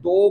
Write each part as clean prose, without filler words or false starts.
2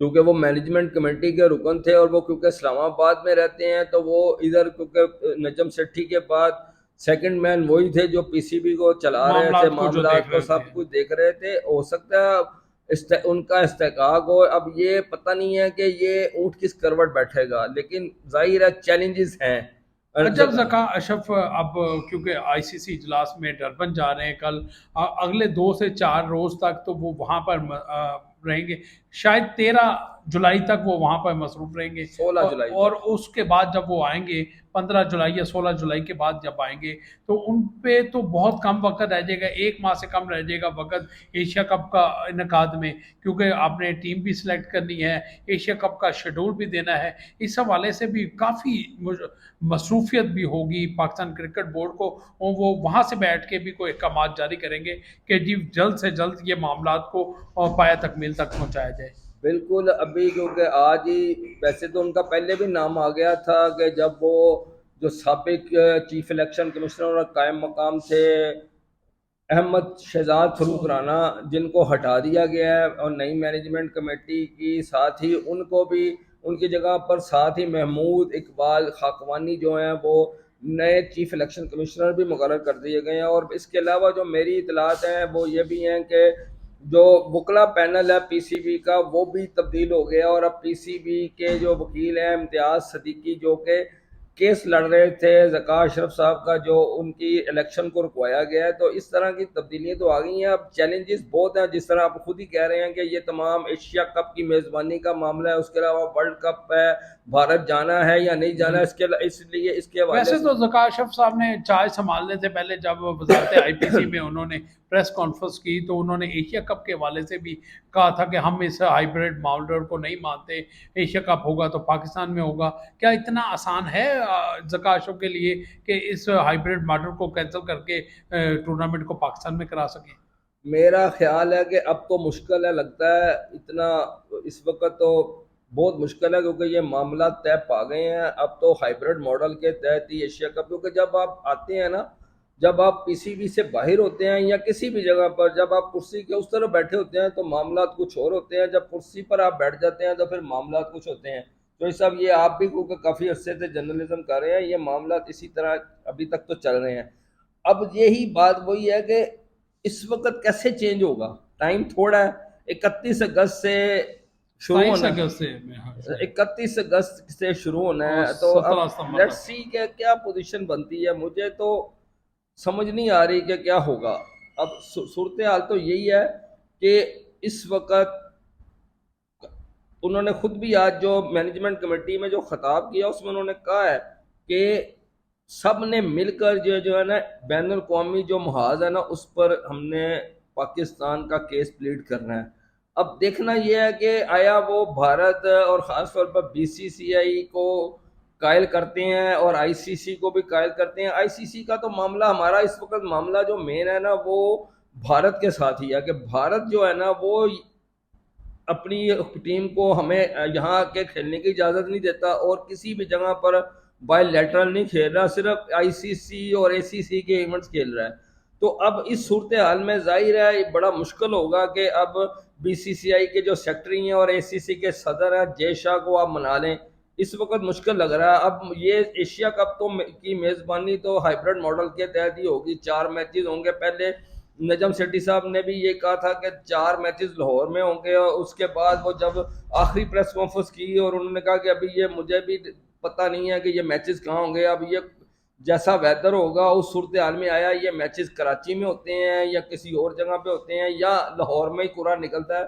کیونکہ وہ management committee کے رکن تھے، اور وہ کیونکہ اسلام آباد میں رہتے ہیں تو وہ ادھر کیونکہ نجم سیٹھی کے بعد سیکنڈ مین وہی تھے جو پی سی بی کو چلا رہے تھے، معاملات کو جو دیکھ معاملات کو رہے تھے. سب کچھ دیکھ رہے تھے. ہو سکتا ہے ان کا استحقاق ہو. اب یہ پتہ نہیں ہے کہ یہ اونٹ کس کروٹ بیٹھے گا، لیکن ظاہر ہے چیلنجز ہیں. جب ذکا اشرف اب کیونکہ آئی سی سی اجلاس میں ڈربن جا رہے ہیں کل، اگلے 2 سے 4 روز تک تو وہ وہاں پر رہیں گے، شاید 13 جولائی تک وہ وہاں پر مصروف رہیں گے. 16 جولائی اور تک. اس کے بعد جب وہ آئیں گے 15 جولائی یا 16 جولائی کے بعد جب آئیں گے تو ان پہ تو بہت کم وقت رہ جائے گا، 1 ماہ سے کم رہ جائے گا وقت ایشیا کپ کا انعقاد میں، کیونکہ آپ نے ٹیم بھی سلیکٹ کرنی ہے، ایشیا کپ کا شیڈول بھی دینا ہے. اس حوالے سے بھی کافی مصروفیت بھی ہوگی پاکستان کرکٹ بورڈ کو، اور وہ وہاں سے بیٹھ کے بھی کوئی احکامات جاری کریں گے کہ جی جلد سے جلد یہ معاملات کو پایہ تکمیل تک پہنچایا جائے. بالکل. ابھی کیونکہ آج ہی ویسے تو ان کا پہلے بھی نام آ گیا تھا کہ جب وہ جو سابق چیف الیکشن کمشنر اور قائم مقام تھے احمد شہزاد فروخ رانا، جن کو ہٹا دیا گیا ہے اور نئی مینجمنٹ کمیٹی کی ساتھ ہی ان کو بھی ان کی جگہ پر ساتھ ہی محمود اقبال خاکوانی جو ہیں وہ نئے چیف الیکشن کمشنر بھی مقرر کر دیے گئے ہیں. اور اس کے علاوہ جو میری اطلاعات ہیں وہ یہ بھی ہیں کہ جو وکلا پینل ہے پی سی بی کا وہ بھی تبدیل ہو گیا، اور اب پی سی بی کے جو وکیل ہیں امتیاز صدیقی جو کہ کیس لڑ رہے تھے ذکا اشرف صاحب کا جو ان کی الیکشن کو رکوایا گیا ہے. تو اس طرح کی تبدیلیاں تو آ گئی ہیں. اب چیلنجز بہت ہیں، جس طرح آپ خود ہی کہہ رہے ہیں کہ یہ تمام ایشیا کپ کی میزبانی کا معاملہ ہے، اس کے علاوہ ورلڈ کپ ہے، بھارت جانا ہے یا نہیں جانا، اس لیے اس کے حوالے ویسے سے تو ذکا اشرف صاحب نے چارج سنبھالنے سے پہلے جب وزارت آئی پی سی میں انہوں نے پریس کانفرنس کی تو انہوں نے ایشیا کپ کے حوالے سے بھی کہا تھا کہ ہم اس ہائیبریڈ ماڈل کو نہیں مانتے، ایشیا کپ ہوگا تو پاکستان میں ہوگا. کیا اتنا آسان ہے ذکا اشرف کے لیے کہ اس ہائیبریڈ ماڈل کو کینسل کر کے ٹورنامنٹ کو پاکستان میں کرا سکیں؟ میرا خیال ہے کہ اب تو مشکل ہے، لگتا ہے اتنا اس وقت تو بہت مشکل ہے، کیونکہ یہ معاملات طے پا گئے ہیں. اب تو ہائیبریڈ ماڈل کے تحت ہی ایشیا کپ، کیونکہ جب آپ آتے ہیں نا، جب آپ پی سی بی سے باہر ہوتے ہیں یا کسی بھی جگہ پر جب آپ کرسی کے اس طرف بیٹھے ہوتے ہیں تو معاملات کچھ اور ہوتے ہیں، جب کرسی پر آپ بیٹھ جاتے ہیں تو پھر معاملات کچھ ہوتے ہیں. تو یہ سب یہ آپ بھی کیونکہ کافی عرصے سے جرنلزم کر رہے ہیں، یہ معاملات اسی طرح ابھی تک تو چل رہے ہیں. اب یہی بات وہی ہے کہ اس وقت کیسے چینج ہوگا. ٹائم تھوڑا ہے، 31 اگست سے شروع 27 ہونا اگست سے شاید 31 اگست سے شروع ہونا اور ہے. تو اب 17 ستمبر لیٹ تک. سی کہ کیا پوزیشن بنتی ہے. مجھے تو سمجھ نہیں آ رہی کہ کیا ہوگا. اب صورتحال تو یہی ہے کہ اس وقت انہوں نے خود بھی آج جو مینجمنٹ کمیٹی میں جو خطاب کیا اس میں انہوں نے کہا ہے کہ سب نے مل کر جو ہے نا بین الاقوامی جو محاذ ہے نا اس پر ہم نے پاکستان کا کیس پلیڈ کرنا ہے. اب دیکھنا یہ ہے کہ آیا وہ بھارت اور خاص طور پر بی سی سی آئی کو قائل کرتے ہیں اور آئی سی سی کو بھی قائل کرتے ہیں. آئی سی سی کا تو معاملہ ہمارا اس وقت معاملہ جو مین ہے نا وہ بھارت کے ساتھ ہی ہے کہ بھارت جو ہے نا وہ اپنی ٹیم کو ہمیں یہاں کے کھیلنے کی اجازت نہیں دیتا اور کسی بھی جگہ پر بائی لیٹرل نہیں کھیل رہا، صرف آئی سی سی اور اے سی سی کے ایونٹس کھیل رہا ہے. تو اب اس صورتحال میں ظاہر ہے بڑا مشکل ہوگا کہ اب بی سی سی آئی کے جو سیکٹری ہیں اور اے سی سی کے صدر ہیں جے شاہ کو آپ منا لیں. اس وقت مشکل لگ رہا ہے. اب یہ ایشیا کپ تو کی میزبانی تو ہائیبریڈ ماڈل کے تحت ہی ہوگی. 4 میچز ہوں گے. پہلے نجم سیٹھی صاحب نے بھی یہ کہا تھا کہ 4 میچز لاہور میں ہوں گے، اور اس کے بعد وہ جب آخری پریس کانفرنس کی اور انہوں نے کہا کہ ابھی یہ مجھے بھی پتہ نہیں ہے کہ یہ میچز کہاں ہوں گے، اب یہ جیسا ویدر ہوگا اس صورتحال میں آیا یہ میچز کراچی میں ہوتے ہیں یا کسی اور جگہ پہ ہوتے ہیں یا لاہور میں ہی پورا نکلتا ہے.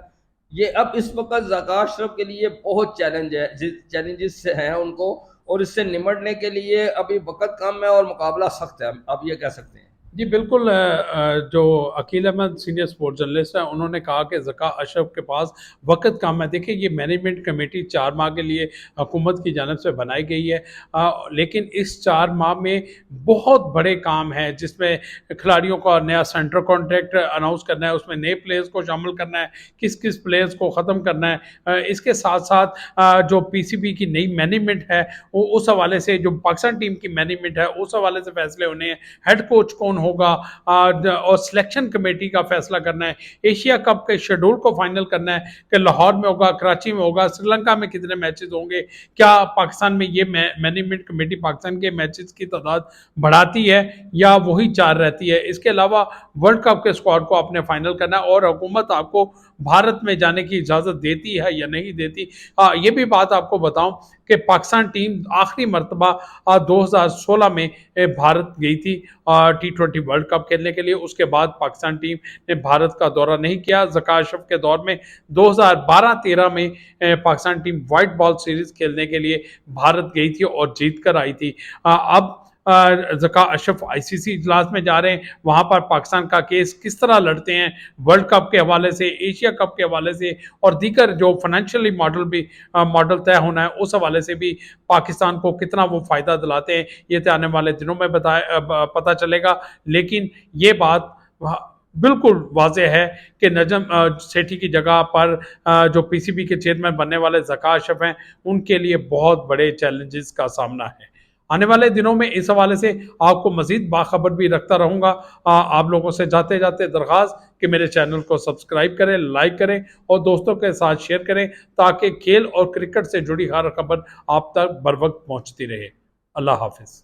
یہ اب اس وقت ذکا اشرف کے لیے بہت چیلنجز ہیں ان کو، اور اس سے نمٹنے کے لیے ابھی وقت کم ہے اور مقابلہ سخت ہے. اب یہ کہہ سکتے ہیں. جی بالکل. جو Aqeel Ahmed senior sport journalist ہیں انہوں نے کہا کہ ذکا اشرف کے پاس وقت کم ہے. دیکھیں یہ مینجمنٹ کمیٹی 4 ماہ کے لیے حکومت کی جانب سے بنائی گئی ہے، لیکن اس 4 ماہ میں بہت بڑے کام ہیں جس میں کھلاڑیوں کا نیا سینٹر کانٹریکٹ اناؤنس کرنا ہے، اس میں نئے پلیئرز کو شامل کرنا ہے، کس کس پلیئرز کو ختم کرنا ہے. اس کے ساتھ ساتھ جو پی سی بی کی نئی مینجمنٹ ہے وہ اس حوالے سے، جو پاکستان ٹیم کی مینجمنٹ ہے اس حوالے سے فیصلے ہونے ہیں. ہیڈ کوچ کون ہوگا اور سلیکشن کمیٹی کا فیصلہ کرنا ہے, ایشیا کپ کے شیڈول کو فائنل کرنا ہے کہ لاہور میں ہوگا, کراچی میں ہوگا, سری لنکا میں کتنے میچز ہوں گے, کیا پاکستان میں یہ مینجمنٹ کمیٹی پاکستان کے میچز کی تعداد بڑھاتی ہے یا وہی 4 رہتی ہے. اس کے علاوہ ورلڈ کپ کے اسکواڈ کو آپ نے فائنل کرنا ہے, اور حکومت آپ کو بھارت میں جانے کی اجازت دیتی ہے یا نہیں دیتی. یہ بھی بات آپ کو بتاؤں کہ پاکستان ٹیم آخری مرتبہ 2016 میں بھارت گئی تھی T20 ورلڈ کپ کھیلنے کے لیے. اس کے بعد پاکستان ٹیم نے بھارت کا دورہ نہیں کیا. ذکاء اشرف کے دور میں 2012-13 میں Pakistan team white ball series کھیلنے کے لیے بھارت گئی تھی اور جیت کر آئی تھی. اب ذکاء اشرف ICC اجلاس میں جا رہے ہیں, وہاں پر پاکستان کا کیس کس طرح لڑتے ہیں ورلڈ کپ کے حوالے سے, ایشیا کپ کے حوالے سے, اور دیگر جو فائنینشلی ماڈل طے ہونا ہے اس حوالے سے بھی پاکستان کو کتنا وہ فائدہ دلاتے ہیں, یہ تو آنے والے دنوں میں پتہ چلے گا. لیکن یہ بات بالکل واضح ہے کہ نجم سیٹھی کی جگہ پر جو PCB کے چیئرمین بننے والے ذکاء اشرف ہیں, ان کے لیے بہت بڑے چیلنجز کا سامنا ہے. آنے والے دنوں میں اس حوالے سے آپ کو مزید باخبر بھی رکھتا رہوں گا. آپ لوگوں سے جاتے جاتے درخواست کہ میرے چینل کو سبسکرائب کریں, لائک کریں اور دوستوں کے ساتھ شیئر کریں تاکہ کھیل اور کرکٹ سے جڑی ہر خبر آپ تک بر وقت پہنچتی رہے. اللہ حافظ.